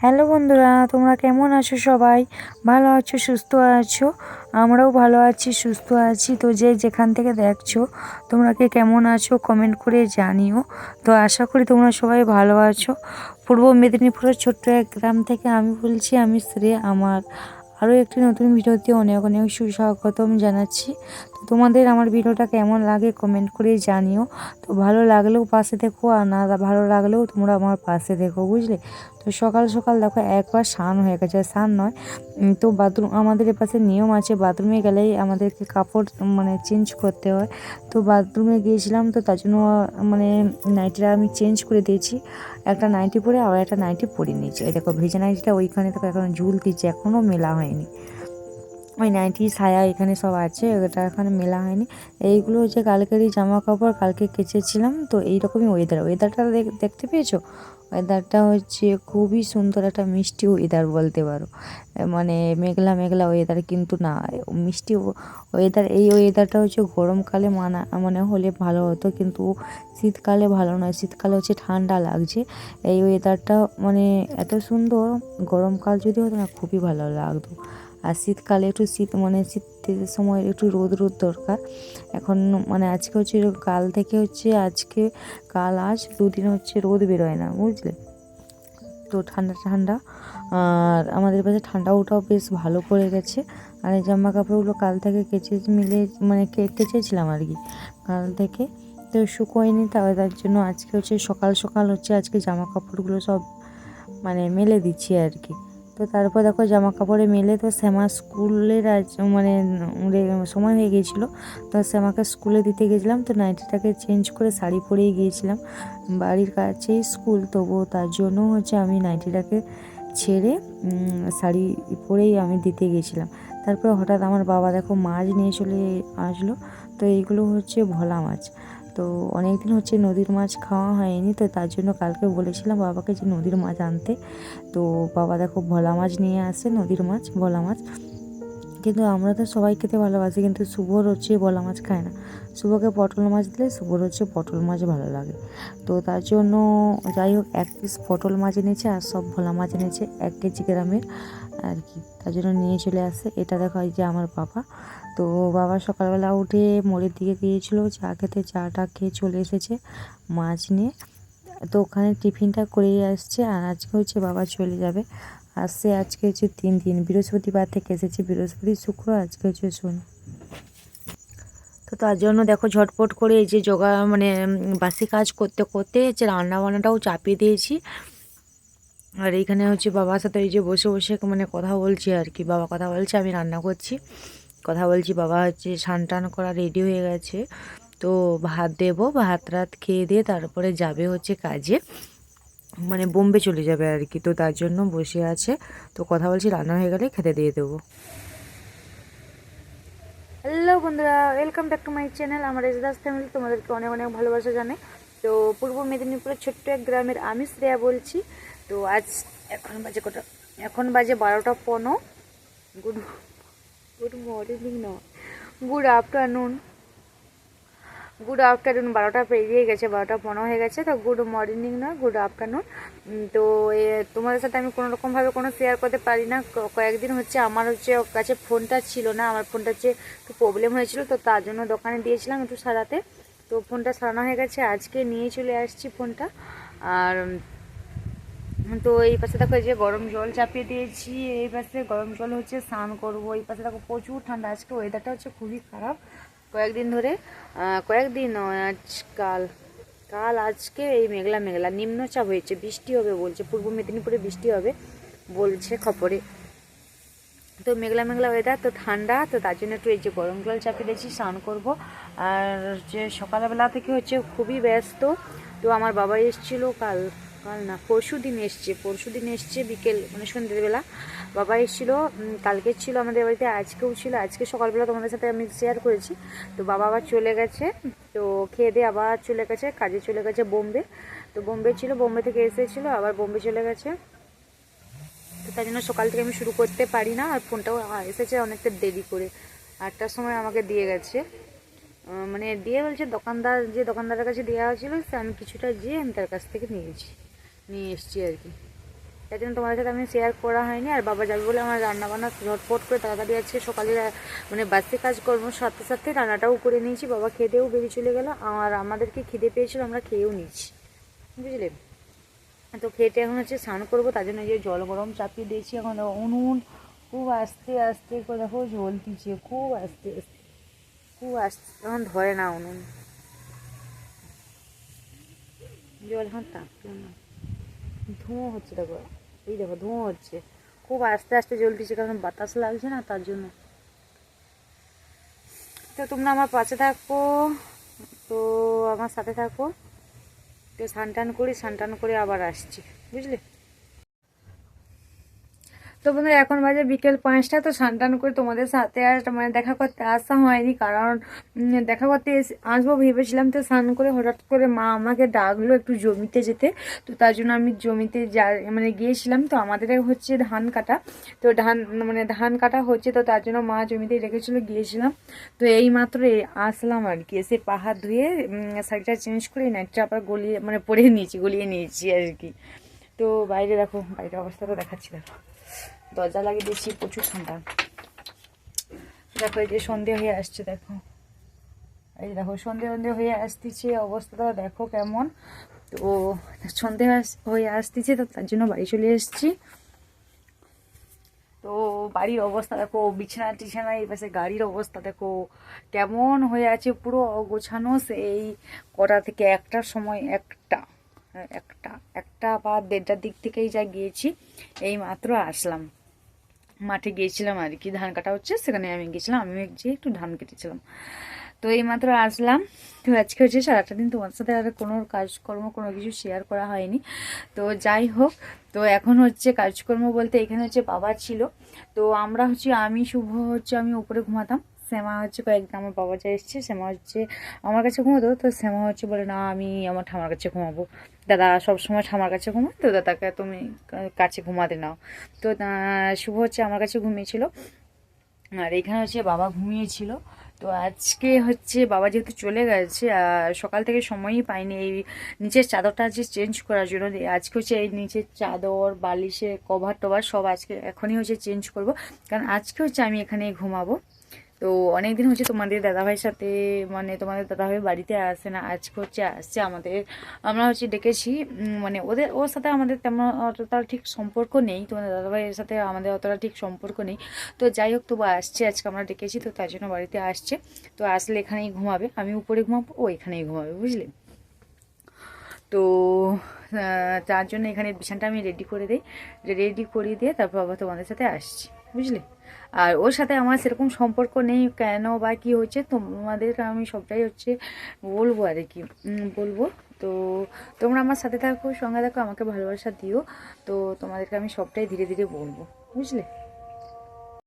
Hello বন্ধুরা, তোমরা কেমন আছো? সবাই ভালো আছো, সুস্থ আছো? আমরাও ভালো আছি, সুস্থ আছি। তো যে যেখান থেকে দেখছো তোমরা কে কেমন আছো কমেন্ট করে জানিও। তো আশা করি তোমরা সবাই ভালো আছো। পূর্ব মেদিনীপুরের ছোট্ট এক গ্রাম থেকে আমি বলছি, আমি শ্রেয়া। আমার আরও একটি নতুন ভিডিওতে অনেক অনেক সুস্বাগতম জানাচ্ছি। তো তোমাদের আমার ভিডিওটা কেমন লাগে কমেন্ট করে জানিও। তো ভালো লাগলেও পাশে থেকো, আর না ভালো লাগলেও তোমরা আমার পাশে থেকো, বুঝলে? তো সকাল সকাল দেখো একবার স্নান হয়ে গেছে, স্নান নয় তো বাথরুম, আমাদের এপাশে নিয়ম আছে বাথরুমে গেলেই আমাদেরকে কাপড় চেঞ্জ করতে হয়। তো বাথরুমে গিয়েছিলাম, তো তার জন্য নাইটিটা আমি চেঞ্জ করে দিয়েছি। একটা নাইটি পরে আবার একটা নাইটি পরে নিয়েছি। এই দেখো ভেজা নাইটিটা ওইখানে দেখো এখন ঝুলতেছে, এখনও মেলা হয়নি। ওই নাইটি সায়া এখানে সব আছে, ওটা এখানে মেলা হয়নি। এইগুলো হচ্ছে কালকেরই জামা কাপড়, কালকে কেচেছিলাম। তো এইরকমই ওয়েদারটা দেখতে পেয়েছো? ওয়েদারটা হচ্ছে খুবই সুন্দর, একটা মিষ্টি ওয়েদার বলতে পারো। মেঘলা মেঘলা ওয়েদার, কিন্তু না, মিষ্টি ওয়েদার। এই ওয়েদারটা হচ্ছে গরমকালে হলে ভালো হতো, কিন্তু শীতকালে ভালো নয়। শীতকালে হচ্ছে ঠান্ডা লাগছে। এই ওয়েদারটা এত সুন্দর, গরমকাল যদি হতো না খুবই ভালো লাগতো। আর শীতকালে একটু শীতের সময় একটু রোদ দরকার। এখন আজকে হচ্ছে কাল থেকে হচ্ছে আজ দুদিন হচ্ছে রোদ বেরোয় না, বুঝলে? তো ঠান্ডা ঠান্ডা, আর আমাদের পাশে ঠান্ডাটাও বেশ ভালো পড়ে গেছে। আর এই জামা কাপড়গুলো কাল থেকে কেচেছিলাম আর কি, কাল থেকে। তো শুকোয়নি, তার জন্য আজকে হচ্ছে সকাল সকাল আজকে জামা কাপড়গুলো সব মেলে দিচ্ছি আর কি। তো তারপর দেখো জামা কাপড়ে মেলে, তো শ্যামা স্কুলের সময় হয়ে গিয়েছিলো। তো শ্যামাকে স্কুলে দিতে গেছিলাম, তো নাইটিটাকে চেঞ্জ করে শাড়ি পরেই গিয়েছিলাম। বাড়ির কাছেই স্কুল, তবুও তার জন্য আমি নাইটিটাকে ছেড়ে শাড়ি পরেই আমি দিতে গেছিলাম। তারপরে হঠাৎ আমার বাবা দেখো মাছ নিয়ে চলে আসলো। তো এইগুলো হচ্ছে ভোলা মাছ। তো অনেক দিন নদীর মাছ খাওয়া হয়নি, তো তার জন্য কালকে বলেছিলাম বাবাকে যে নদীর মাছ আনতে। তো বাবা দেখো ভোলা মাছ নিয়ে আসে, নদীর মাছ, ভোলা মাছ। কিন্তু আমরা তো সবাই খেতে ভালোবাসি, কিন্তু শুভর ভোলা মাছ খায় না। শুভকে পটল মাছ দিলে শুভর পটল মাছ ভালো লাগে। তো তার জন্য যাই হোক 1 পিস পটল মাছ এনেছে, আর সব ভোলা মাছ এনেছে 1 কেজি গ্রামের আর কি। তার জন্য নিয়ে চলে আসে। এটা দেখো এই যে আমার বাবা। তো বাবা সকালবেলা উঠে মোড়ের দিকে গিয়েছিলো চা খেতে, চাটা খেয়ে চলে এসেছে মাছ নিয়ে। তো ওখানে টিফিনটা করেই আসছে। আর আজকে বাবা চলে যাবে, আসছে আজকে 3 দিন। বৃহস্পতিবার থেকে এসেছে, বৃহস্পতি শুক্র, আজকে শনি। তো তার জন্য দেখো ঝটপট করে এই যে বাসি কাজ করতে করতে রান্না বান্নাটাও চাপিয়ে দিয়েছি। আর এইখানে বাবার সাথে এই যে বসে বসে কথা বলছি আর কি। বাবা কথা বলছে, আমি রান্না করছি, কথা বলছি। বাবা স্নান টান করা রেডি হয়ে গেছে। তো ভাত দেবো, ভাত রাত খেয়ে দিয়ে তারপরে যাবে কাজে, বোম্বে চলে যাবে আর কি। তো তার জন্য বসে আছে। তো কথা বলছি, রান্না হয়ে গেলে খেতে দিয়ে দেবো। হ্যালো বন্ধুরা, welcome back to my channel. আমার এজদাস ফ্যামিলি তোমাদেরকে অনেক অনেক ভালোবাসা জানাই। তো পূর্ব মেদিনীপুরের ছোট্ট এক গ্রামের আমি শ্রেয়া বলছি। তো আজ এখন বাজে কটা? এখন বাজে 12টা 15। গুড গুড মর্নিং নয়, গুড আফটারনুন। 12টা পেরিয়ে গেছে, 12টা 15 হয়ে গেছে। তো গুড মর্নিং নয়, গুড আফটারনুন। তো তোমাদের সাথে আমি কোনো রকমভাবে কোনো শেয়ার করতে পারি না। কয়েকদিন আমার কাছে ফোনটা ছিল না। আমার ফোনটা একটু প্রবলেম হয়েছিল, তো তার জন্য দোকানে দিয়েছিলাম একটু সারাতে। তো ফোনটা সারানো হয়ে গেছে, আজকে নিয়ে চলে আসছি ফোনটা। আর তো এই পাশে দেখো এই যে গরম জল চাপিয়ে দিয়েছি, এই পাশে গরম জল স্নান করবো। এই পাশে দেখো প্রচুর ঠান্ডা, আজকে ওয়েদারটা খুবই খারাপ কয়েকদিন ধরে। কয়েকদিন নয়, কাল আজকে এই মেঘলা মেঘলা নিম্নচাপ হয়েছে, বৃষ্টি হবে বলছে, পূর্ব মেদিনীপুরে বৃষ্টি হবে বলছে খবরে। তো মেঘলা মেঘলা ওয়েদার, তো ঠান্ডা, তো তার জন্য একটু এই যে গরম জল চাপিয়ে দিয়েছি, স্নান করবো। আর সকালবেলা থেকে খুবই ব্যস্ত। তো আমার বাবা এসেছিলো কাল না পরশু দিন এসছে বিকেল সন্ধ্যেবেলা বাবা এসেছিলো। কালকে ছিল আমাদের বাড়িতে, আজকেও ছিল। আজকে সকালবেলা তোমাদের সাথে আমি শেয়ার করেছি। তো বাবা আবার চলে গেছে, তো খেয়ে দিয়ে আবার চলে গেছে কাজে, চলে গেছে বোম্বে। তো বোম্বে ছিল, বোম্বে থেকে এসেছিলো আবার বোম্বে চলে গেছে। তো তাই জন্য সকাল থেকে আমি শুরু করতে পারি না। আর ফোনটাও এসেছে অনেকটা দেরি করে, 8টার সময় আমাকে দিয়ে গেছে। দিয়ে বলছে দোকানদারের কাছে দেওয়া হয়েছিল, আমি কিছুটা যেয়ে আমি তার কাছ থেকে নিয়ে এসেছি আর কি। তাই জন্য তোমাদের সাথে আমি শেয়ার করা হয়নি। আর বাবা যাবে বলে আমার রান্নাবান্না ঝটপট করে তাড়াতাড়ি আজকে সকালে মানে বাড়তি কাজকর্মর সাথে সাথে রান্নাটাও করে নিয়েছি। বাবা খেতেও বেরিয়ে চলে গেল, আর আমাদেরকে খিদে পেয়েছিল, আমরা খেয়েও নিয়েছি, বুঝলে। তো খেতে এখন হচ্ছে স্নান করবো, তার জন্য যে জল গরম চাপিয়ে দিয়েছি। এখন উনুন খুব আস্তে আস্তে করে দেখো জ্বলতিছে, খুব আস্তে আস্তে, খুব আস্তে, এখন ধরে না উনুন, জল এখন তাপলো না, ধোঁয়া হচ্ছে দেখো, এই দেখো ধোঁয়া হচ্ছে, খুব আস্তে আস্তে জ্বলতিছে, কারণ বাতাস লাগছে না তার জন্য। তো তোমরা আমার পাশে থাকো, তো আমার সাথে থাকো। তো স্নান টান করে আবার আসছি, বুঝলে। তো বন্ধুরা এখন বাজে বিকেল 5টা। তো স্নান করে তোমাদের সাথে আর মানে দেখা করতে আসা হয়নি, কারণ দেখা করতে আসবো ভেবেছিলাম। তো স্নান করে হঠাৎ করে মা আমাকে ডাকলো একটু জমিতে যেতে, তো তার জন্য আমি জমিতে মানে গিয়েছিলাম। তো আমাদের হচ্ছে ধান কাটা, তো ধান কাটা হচ্ছে, তো তার জন্য মা জমিতে রেখেছিল, গিয়েছিলাম। তো এই মাত্র আসলাম আর কি, এসে পা হাত ধুয়ে শাড়িটা চেঞ্জ করে নাইটটা আবার গলিয়ে নিয়েছি আর কি। তো বাইরে দেখো, বাইরের অবস্থাটা দেখাচ্ছি, দেখো দরজা লাগিয়ে দিয়েছি, প্রচুর ঠান্ডা। দেখো এই যে সন্ধে হয়ে আসছে, দেখো এই দেখো সন্ধে হয়ে আসতেছে, অবস্থাটা দেখো কেমন। তো সন্ধে হয়ে আসতেছে, তো তার জন্য বাড়ি চলে এসেছি। তো বাড়ির অবস্থা দেখো, বিছানা টিছানা, এই পাশে গাড়ির অবস্থা দেখো কেমন হয়ে আছে, পুরো অগোছানো। সেই কটা থেকে একটার সময়, একটা বা 1:30টার দিক থেকেই যা গিয়েছি, এই মাত্র আসলাম। মাঠে গিয়েছিলাম আর কি, ধান কাটা হচ্ছে, সেখানে আমি গেছিলাম, আমি যে একটু ধান কেটেছিলাম। তো এই মাত্র আসলাম। তো আজকে হচ্ছে সারাটা দিন তোমার সাথে আর কোনো কাজকর্ম কোনো কিছু শেয়ার করা হয়নি। তো যাই হোক, তো এখন হচ্ছে কাজকর্ম বলতে এখানে হচ্ছে বাবা ছিল। তো আমরা হচ্ছে আমি শুভ হচ্ছে আমি উপরে ঘুমাতাম, শ্যামা হচ্ছে কয়েকদিন আমার বাবা যা এসছে, শ্যামা হচ্ছে আমার কাছে ঘুমাতো। তো শ্যামা হচ্ছে বলে না আমি আমার ঠামার কাছে ঘুমাবো, দাদা সবসময় ঠামার কাছে ঘুমায়, তো দাদাকে তুমি কাছে ঘুমাতে নাও। তো শুভ হচ্ছে আমার কাছে ঘুমিয়েছিল, আর এখানে হচ্ছে বাবা ঘুমিয়েছিল। তো আজকে হচ্ছে বাবা যেহেতু চলে গেছে, সকাল থেকে সময়ই পাইনি এই নিচের চাদরটা আজকে চেঞ্জ করার জন্য। আজকে হচ্ছে এই নিচের চাদর, বালিশের কভার টভার সব আজকে এখনই হচ্ছে চেঞ্জ করব, কারণ আজকে হচ্ছে আমি এখানেই ঘুমাবো। তো অনেকদিন হচ্ছে তোমাদের দাদাভাইয়ের সাথে, মানে তোমাদের দাদাভাই বাড়িতে আসে না, আজকে হচ্ছে আসছে আমাদের। আমরা হচ্ছে ডেকেছি, মানে ওর সাথে আমাদের তেমন অতটা ঠিক সম্পর্ক নেই, তোমাদের দাদাভাইয়ের সাথে আমাদের অতটা ঠিক সম্পর্ক নেই। তো যাই হোক, তবু আসছে, আজকে আমরা ডেকেছি, তো তার জন্য বাড়িতে আসছে। তো আসলে এখানেই ঘুমাবে, আমি উপরে ঘুমাবো, ও এখানেই ঘুমাবে, বুঝলে। তো তার জন্য এখানে বিছানাটা আমি রেডি করে দিয়ে তারপর আবার তোমাদের সাথে আসছি, বুঝলে। আর ওর সাথে আমার সেরকম সম্পর্ক নেই, কেন বা কি হচ্ছে তোমাদের আমি সবটাই হচ্ছে বলবো আর কি, বলবো। তো তোমরা আমার সাথে থাকো, সঙ্গে থাকো, আমাকে ভালোবাসা দিও। তো তোমাদেরকে আমি সবটাই ধীরে ধীরে বলবো, বুঝলে।